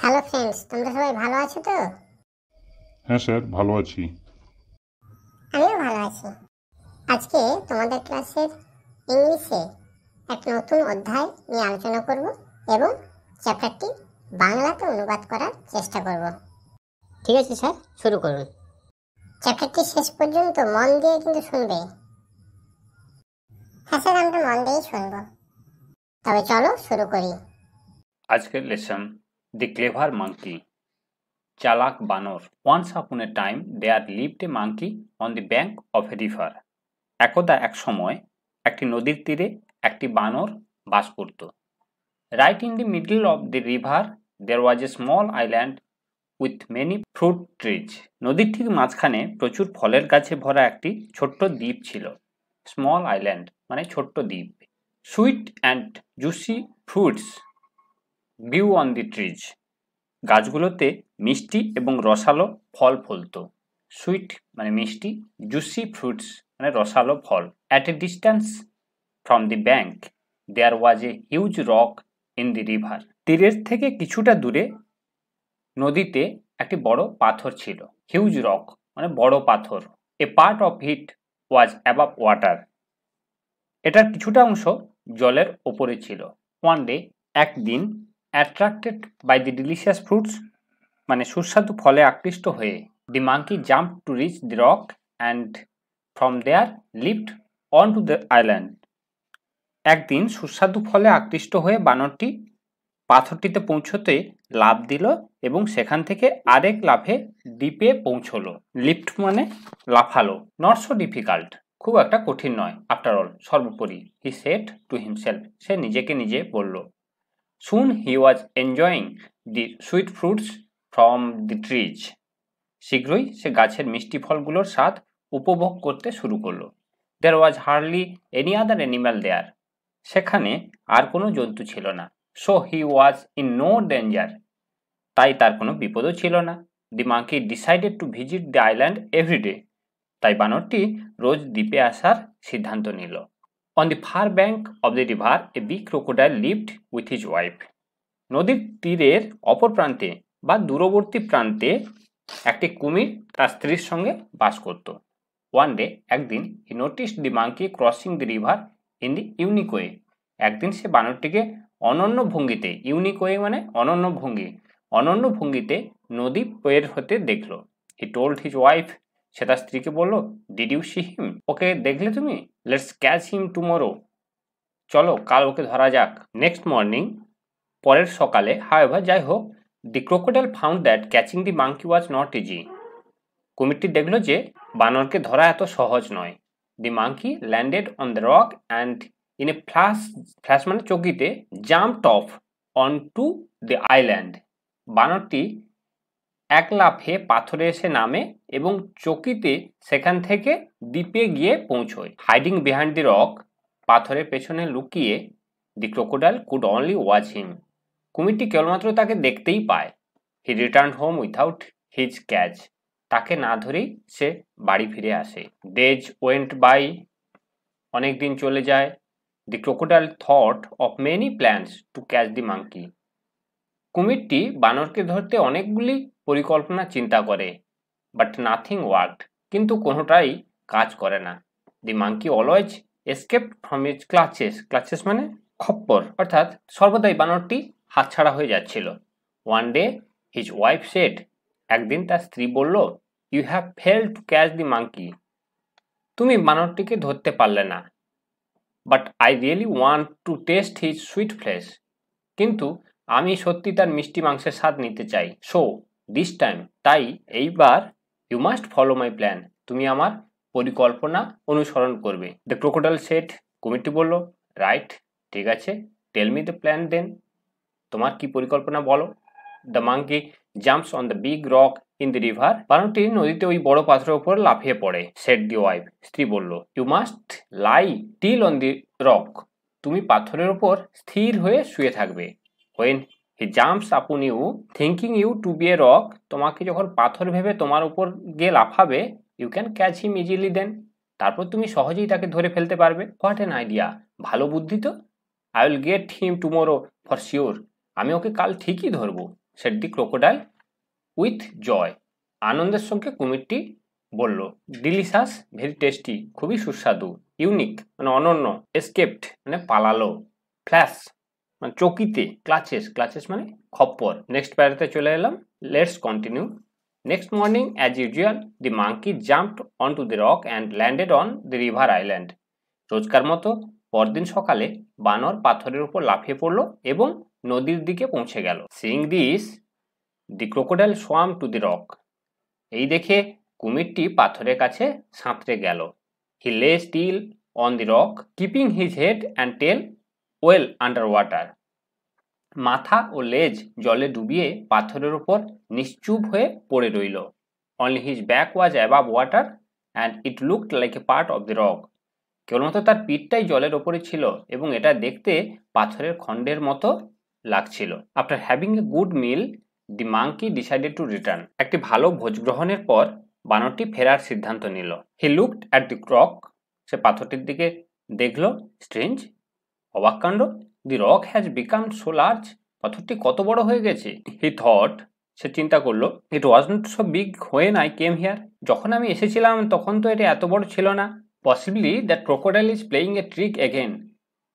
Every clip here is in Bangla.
হ্যালো ফ্রেন্ডস, তোমরা সবাই ভালো আছো তো? হ্যাঁ স্যার, ভালো আছি। আমিও ভালো আছি। আজকে তোমাদের ক্লাসের ইংলিশে একটা নতুন অধ্যায় নিয়ে আলোচনা করব এবং চ্যাপ্টারটি বাংলাতে অনুবাদ করার চেষ্টা করব। ঠিক আছে স্যার, শুরু করুন। চ্যাপ্টারটি শেষ পর্যন্ত মন দিয়ে কিন্তু শুনবে। হ্যাঁ স্যার, আমরা মন দিয়েই শুনব। তবে চলো শুরু করি। আজকের লেসন দি ক্লেভার মাঙ্কি, চালাক বানর। Once upon a time there lived a monkey on the bank of a river. একদা এক সময় একটি নদীর তীরে একটি বানর বাস করত। Right in the middle of the river there was a small island with many fruit trees. নদীর ঠিক মাঝখানে প্রচুর ফলের গাছে ভরা একটি ছোট্ট দ্বীপ ছিল। স্মল আইল্যান্ড মানে ছোট্ট দ্বীপ। Sweet and juicy fruits গ্রিউ on the trees. গাছগুলোতে মিষ্টি এবং রসালো ফল ফলত। সুইট মানে মিষ্টি, জুসি ফ্রুটস মানে রসালো ফল। At a distance from the bank there was a huge rock in the river. তীরের থেকে কিছুটা দূরে নদীতে একটি বড় পাথর ছিল। হিউজ রক মানে বড় পাথর। A part of it was above water. এটার কিছুটা অংশ জলের ওপরে ছিল। ওয়ান ডে একদিন, attracted by the delicious fruits মানে সুস্বাদু ফলে আকৃষ্ট হয়ে, the monkey jump to reach the rock and from there lift on to the island. একদিন সুস্বাদু ফলে আকৃষ্ট হয়ে বানরটি পাথরটিতে পৌঁছতে লাফ দিল এবং সেখান থেকে আরেক লাফে দ্বীপে পৌঁছলো। লিফট মানে লাফালো। নট সো ডিফিকাল্ট, খুব একটা কঠিন নয়। আফটার অল, সর্বোপরি, হি সেড টু হিমসেলফ, সে নিজেকে নিজে বলল। Soon he was enjoying the sweet fruits from the trees. শীঘ্রই সে গাছের মিষ্টি ফলগুলোর স্বাদ উপভোগ করতে শুরু করলো। There was hardly any other animal there. সেখানে আর কোনো জন্তু ছিল না। So he was in no danger, তাই তার কোনো বিপদও ছিল না। The monkey decided to visit the island everyday. তাই বানরটি রোজ দ্বীপে আসার সিদ্ধান্ত নিল। On the far bank of the river a big crocodile lived with his wife. নদীর তীরের অপর প্রান্তে বা দূরবর্তী প্রান্তে একটি কুমির তার স্ত্রীর সঙ্গে বাস করত। ওয়ান ডে একদিন, he noticed the monkey crossing the river in the unique way. একদিন সে বানরটিকে অনন্য ভঙ্গিতে, ইউনিক ওয়ে মানে অনন্য ভঙ্গি, অনন্য ভঙ্গিতে নদী পের হতে দেখলো। হি টোল্ড হিজ ওয়াইফ, সে তার স্ত্রীকে বলল, ডিড ইউ সি হিম, ওকে দেখলে তুমি? লেটস ক্যাচ হিম টুমোরো, চলো কাল ওকে ধরা যাক। নেক্সট মর্নিং, পরের সকালে, হাওয়েভার যাই হোক, the crocodile found that catching the monkey was not easy. কুমিরটি দেখল যে বানরকে ধরা এত সহজ নয়। The monkey landed on the rock and in a flash মানে চকিতে, jumped off on to the island. বানরটি এক লাফে পাথরে এসে নামে এবং চকিতে সেখান থেকে দ্বীপে গিয়ে পৌঁছয়। হাইডিং বিহাইন্ড দি রক, পাথরের পেছনে লুকিয়ে, দি ক্রোকোডাইল কুড অনলি ওয়াচ হিম। কুমিরটি কেবলমাত্র তাকে দেখতেই পায়। He return home without his catch, তাকে না ধরেই সে বাড়ি ফিরে আসে। ডেজ ওয়েন্ট বাই, অনেক দিন চলে যায়। The crocodile thought of many plans to catch the monkey. কুমিরটি বানরকে ধরতে অনেকগুলি পরিকল্পনা চিন্তা করে, বাট নাথিং ওয়ার্কড, কিন্তু কোনোটাই কাজ করে না। The monkey always escaped from his clutches, clutches মানে খপ্পর, অর্থাৎ সর্বদাই বানরটি হাতছাড়া হয়ে যাচ্ছিল। One day his wife said, একদিন তার স্ত্রী বলল, you have fail to catch the monkey, তুমি বানরটিকে ধরতে পারলে না। But I really want to taste his sweet flesh, কিন্তু আমি সত্যি তার মিষ্টি মাংসের স্বাদ নিতে চাই। সো দিস টাইম, তাই এইবার, you must follow my plan, তুমি আমার পরিকল্পনা অনুসরণ করবে। দ্য ক্রোকোডাইল সেড, কুমিরটি বলল, রাইট, ঠিক আছে, tell me the plan then, তোমার কি পরিকল্পনা বলো। The monkey jumps on the big rock in the river, বানরটি নদীতে ওই বড় পাথরের উপর লাফিয়ে পড়ে। সেড দি ওয়াইফ, স্ত্রী বলল, you must lie till on the rock, তুমি পাথরের উপর স্থির হয়ে শুয়ে থাকবে। When he jumps upon you thinking you to be a rock, তোমাকে যখন পাথর ভেবে তোমার উপর গিয়ে লাফাবে, you can catch him easily then, তারপর তুমি সহজেই তাকে ধরে ফেলতে পারবে। হোয়াট অ্যান আইডিয়া, ভালো বুদ্ধি তো। I will get him tomorrow for sure, আমি ওকে কাল ঠিকই ধরবো। said the crocodile with joy. আনন্দের সঙ্গে কুমিরটি বলল, ডিলিশাস, ভেরি টেস্টি, খুবই সুস্বাদু, ইউনিক মানে অনন্য, এসকেপড মানে পালালো, ফ্ল্যাশ মানে চকিতে, ক্লাচেস মানে খপ্পর। নেক্সট প্যারাতে চলে এলাম, let's continue. Next morning as usual the monkey jumped on to the rock and landed on the river island. রোজকার মতো পরদিন সকালে বানর পাথরের উপর লাফিয়ে পড়লো এবং নদীর দিকে পৌঁছে গেল। Seeing this the crocodile swam to the rock. এই দেখে কুমিরটি পাথরের কাছে সাঁতরে গেল। He lay still on the rock keeping his head and tail well under water. মাথা ও লেজ জলে ডুবিয়ে পাথরের উপর নিশ্চুপ হয়ে পড়ে রইল। Only his back was above water and it looked like a part of the rock. কেবলমাত্র তার পিঠটাই জলের ওপরে ছিল এবং এটা দেখতে পাথরের খণ্ডের মতো লাগছিল। After having a good meal the monkey decided to return. একটি ভালো ভোজ গ্রহণের পর বানরটি ফেরার সিদ্ধান্ত নিল। He looked at the rock. সে পাথরটির দিকে দেখল। স্ট্রেঞ্জ, অবাক কাণ্ড, the rock has become so large. পাথরটি কত বড় হয়ে গেছে। হি থট, সে চিন্তা করলো, it was not so big when I came here. যখন আমি এসেছিলাম তখন তো এটা এত বড় ছিল না। Possibly that crocodile is playing a trick again.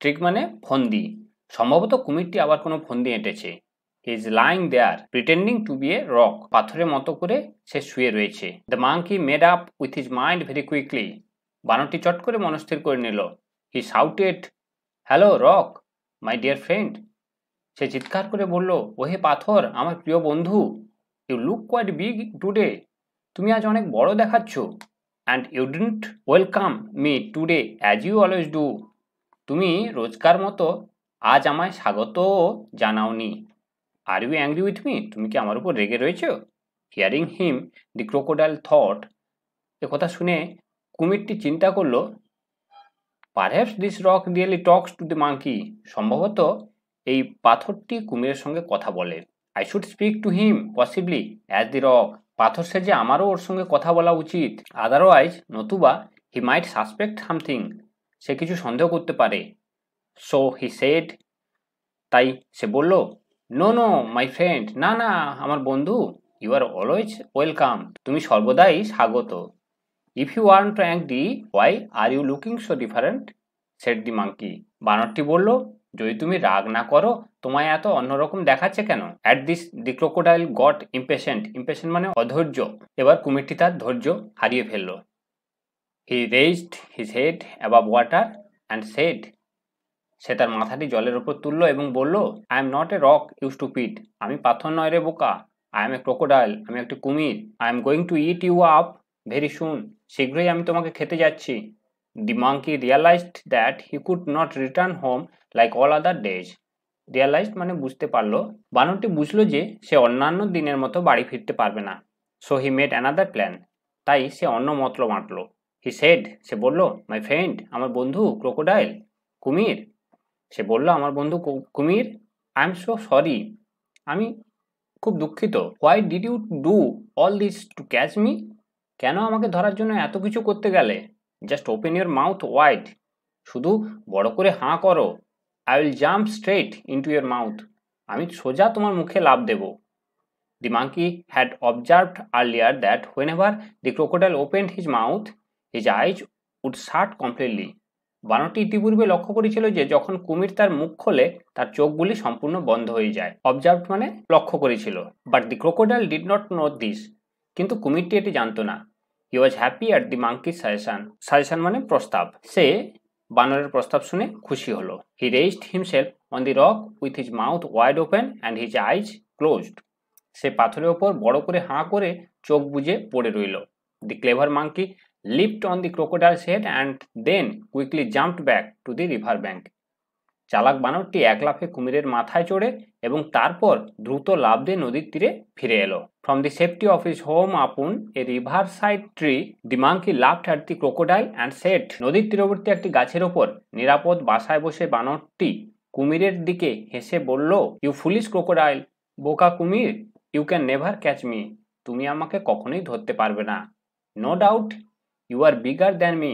Trick মানে ফন্দি। সম্ভবত কুমিরটি আবার কোনো ফন্দি এঁটেছে। He is lying there pretending to be a rock. পাথরের মতো করে সে শুয়ে রয়েছে। The monkey made up with his mind very quickly. বানরটি চট করে মনস্থির করে নিল। He shouted, hello rock, my dear friend. সে চিৎকার করে বলল, ওহে পাথর, আমার প্রিয় বন্ধু। You look quite big today. তুমি আজ অনেক বড় দেখাচ্ছ। And you didn't welcome me today as you always do. তুমি রোজকার মতো আজ আমায় স্বাগত জানাওনি। Are you angry with me? তুমি কি আমার উপর রেগে রয়েছো? হিয়ারিং হিম দি ক্রোকোডাইল থট। একথা শুনে কুমিরটি চিন্তা করলো, perhaps this rock really talks to the monkey. সম্ভবত এই পাথরটি কুমিরের সঙ্গে কথা বলে। I should speak to him possibly as the rock. পাথর সেজে আমারও ওর সঙ্গে কথা বলা উচিত। আদারওয়াইজ, নতুবা হি মাইট সাসপেক্ট সামথিং। সে কিছু সন্দেহ করতে পারে। সো হি সেড, তাই সে বলল, নো নো মাই ফ্রেন্ড, না না আমার বন্ধু, ইউ আর অলওয়েজ ওয়েলকাম। তুমি সর্বদাই স্বাগত। If you aren't angry why are you looking so different said the monkey. বানরটি বলল, যদি তুমি রাগ না করো তোমায় এত অন্যরকম দেখাচ্ছে কেন? At this the crocodile got impatient. Impatient মানে অধৈর্য। এবার কুমিরটি তার ধৈর্য হারিয়ে ফেলল। He raised his head above water and said. সে তার মাথাটি জলের উপর তুলল এবং বলল, I am not a rock you stupid. আমি পাথর নয় রে বোকা। I am a crocodile. আমি একটি কুমির। I am going to eat you up very soon. শীঘ্রই আমি তোমাকে খেতে যাচ্ছি। The monkey realised that he could not return home like all other days. Realised মানে বুঝতে পারলো। বানরটি বুঝলো যে সে অন্যান্য দিনের মতো বাড়ি ফিরতে পারবে না। So he made another plan. তাই সে অন্য মতলব আঁটল। হি সেড, সে বলল, মাই ফ্রেন্ড, আমার বন্ধু ক্রোকোডাইল, কুমির। সে বলল, আমার বন্ধু কুমির, আই এম সো সরি, আমি খুব দুঃখিত। Why did you do all this to catch me? কেন আমাকে ধরার জন্য এত কিছু করতে গেলে? Just open your mouth wide. শুধু বড় করে হাঁ করো। I will jump straight into your mouth. আমি সোজা তোমার মুখে লাফ দেব। The monkey had observed earlier that whenever the crocodile opened his mouth his eyes would shut completely. বানরটি ইতিপূর্বে লক্ষ্য করেছিল যে যখন কুমির তার মুখ খোলে তার চোখগুলি সম্পূর্ণ বন্ধ হয়ে যায়। অবজার্ভ মানে লক্ষ্য করেছিল। But the crocodile did not know this. কিন্তু কুমিরটি এটি জানতো না। He was happy at the মাঙ্কির সাজেশন। সাজেশন মানে প্রস্তাব। সে বানরের প্রস্তাব শুনে খুশি হলো। He raised himself on the rock with his mouth wide open and his eyes closed. সে পাথরের ওপর বড় করে হাঁ করে চোখ বুজে পড়ে রইল। The clever monkey leaped on the crocodile's head and then quickly jumped back to the river bank. চালাক বানরটি এক লাফে কুমিরের মাথায় চড়ে এবং তারপর দ্রুত লাফ দিয়ে নদীর তীরে ফিরে এলো। From the safety of his home upon a riverside tree, the monkey laughed at the crocodile and said, নদীর তীরবর্তী একটি গাছের ওপর নিরাপদ বাসায় বসে বানরটি কুমিরের দিকে হেসে বলল, ইউ ফুলিশ ক্রোকোডাইল, বোকা কুমির, you can never catch me. তুমি আমাকে কখনোই ধরতে পারবে না। No doubt you are bigger than me.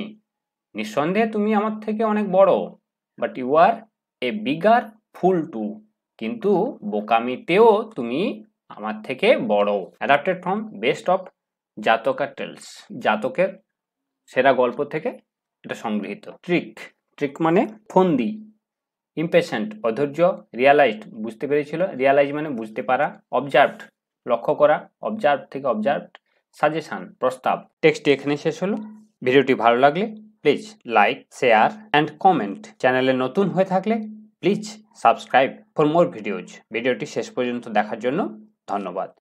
নিঃসন্দেহে তুমি আমার থেকে অনেক বড়। But you are a bigger fool too. কিন্তু বোকামিতেও তুমি আমার থেকে বড়। Adapted from best of Jataka tales, জাতকের সেরা গল্প থেকে এটা সংগৃহীত। ট্রিক মানে ফন্দি। ইমপেশেন্ট অধৈর্য। রিয়ালাইজড বুঝতে পেরেছিল, রিয়ালাইজ মানে বুঝতে পারা। অবজার্ভড লক্ষ্য করা, অবজার্ভ থেকে অবজার্ভড। সাজেশন প্রস্তাব। টেক্সটটি এখানে শেষ হলো। ভিডিওটি ভালো লাগলে please like, share and comment. চ্যানেলে নতুন হয়ে থাকলে please subscribe for more videos. ভিডিওটি শেষ পর্যন্ত দেখার জন্য ধন্যবাদ।